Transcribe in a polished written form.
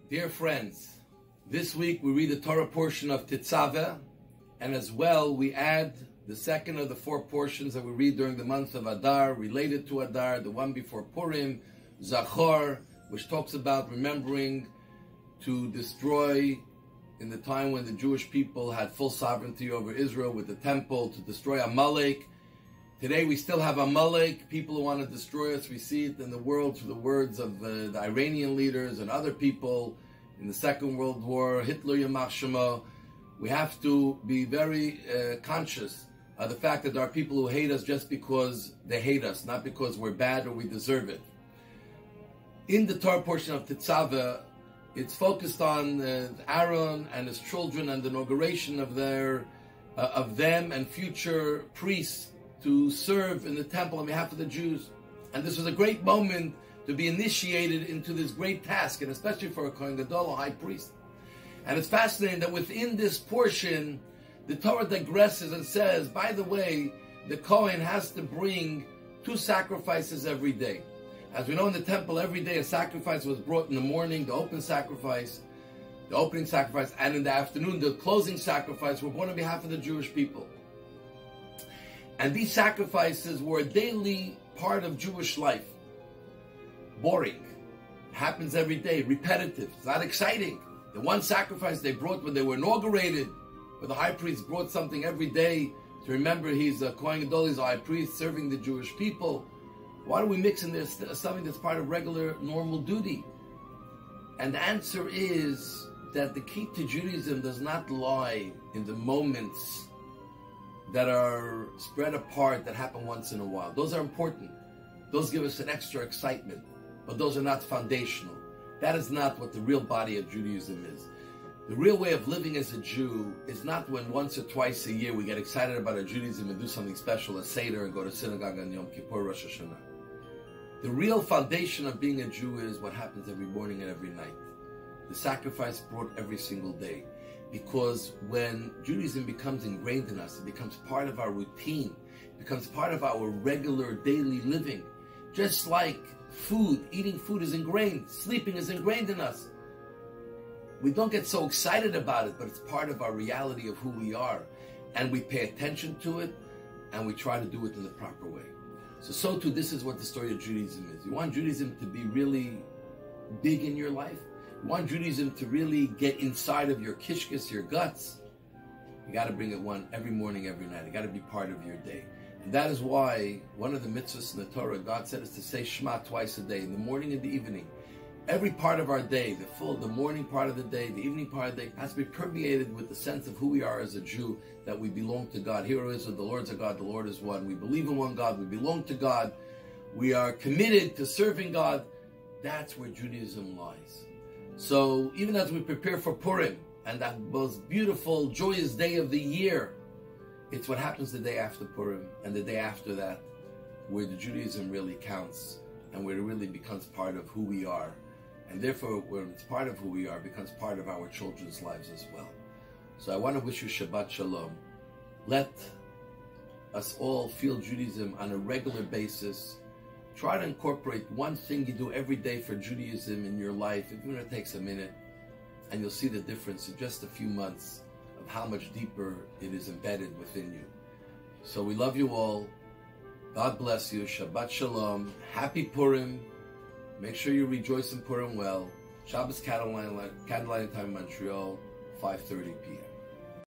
Dear friends, this week we read the Torah portion of Tetzaveh, and as well we add the second of the four portions that we read during the month of Adar, related to Adar, the one before Purim, Zachor, which talks about remembering to destroy in the time when the Jewish people had full sovereignty over Israel with the temple, to destroy Amalek. Today we still have Amalek, people who want to destroy us. We see it in the world through the words of the Iranian leaders and other people in the Second World War, Hitler Yamach Shemo. We have to be very conscious of the fact that there are people who hate us just because they hate us, not because we're bad or we deserve it. In the Torah portion of Tetzaveh, it's focused on Aaron and his children and the inauguration of them and future priests to serve in the temple on behalf of the Jews. And this was a great moment to be initiated into this great task, and especially for a Kohen Gadol, a high priest. And it's fascinating that within this portion, the Torah digresses and says, by the way, the Kohen has to bring 2 sacrifices every day. As we know, in the temple, every day a sacrifice was brought in the morning, the opening sacrifice, and in the afternoon, the closing sacrifice were brought on behalf of the Jewish people. And these sacrifices were a daily part of Jewish life. Boring. Happens every day. Repetitive. It's not exciting. The one sacrifice they brought when they were inaugurated, where the high priest brought something every day to remember he's a Kohen Gadol, he's a high priest serving the Jewish people. Why do we mix in this something that's part of regular, normal duty? And the answer is that the key to Judaism does not lie in the moments that are spread apart, that happen once in a while. Those are important. Those give us an extra excitement, but those are not foundational. That is not what the real body of Judaism is. The real way of living as a Jew is not when once or twice a year we get excited about our Judaism and do something special, a Seder, and go to synagogue on Yom Kippur, Rosh Hashanah. The real foundation of being a Jew is what happens every morning and every night. The sacrifice brought every single day. Because when Judaism becomes ingrained in us, it becomes part of our routine, it becomes part of our regular daily living. Just like food, eating food is ingrained, sleeping is ingrained in us. We don't get so excited about it, but it's part of our reality of who we are. And we pay attention to it, and we try to do it in the proper way. So too, this is what the story of Judaism is. You want Judaism to be really big in your life? You want Judaism to really get inside of your kishkes, your guts? You got to bring it one every morning, every night. It got to be part of your day. And that is why one of the mitzvahs in the Torah, God said, is to say Shema twice a day, in the morning and the evening. Every part of our day, the morning part of the day, the evening part of the day, has to be permeated with the sense of who we are as a Jew, that we belong to God. Hear, O Israel, the Lord's a God, the Lord is one. We believe in one God, we belong to God, we are committed to serving God. That's where Judaism lies. So even as we prepare for Purim, and that most beautiful, joyous day of the year, it's what happens the day after Purim and the day after that where the Judaism really counts and where it really becomes part of who we are. And therefore, when it's part of who we are, it becomes part of our children's lives as well. So I want to wish you Shabbat Shalom. Let us all feel Judaism on a regular basis. Try to incorporate one thing you do every day for Judaism in your life, even if it takes a minute, and you'll see the difference in just a few months of how much deeper it is embedded within you. So we love you all. God bless you. Shabbat Shalom. Happy Purim. Make sure you rejoice in Purim well. Shabbos candlelight time in Montreal, 5:30 p.m.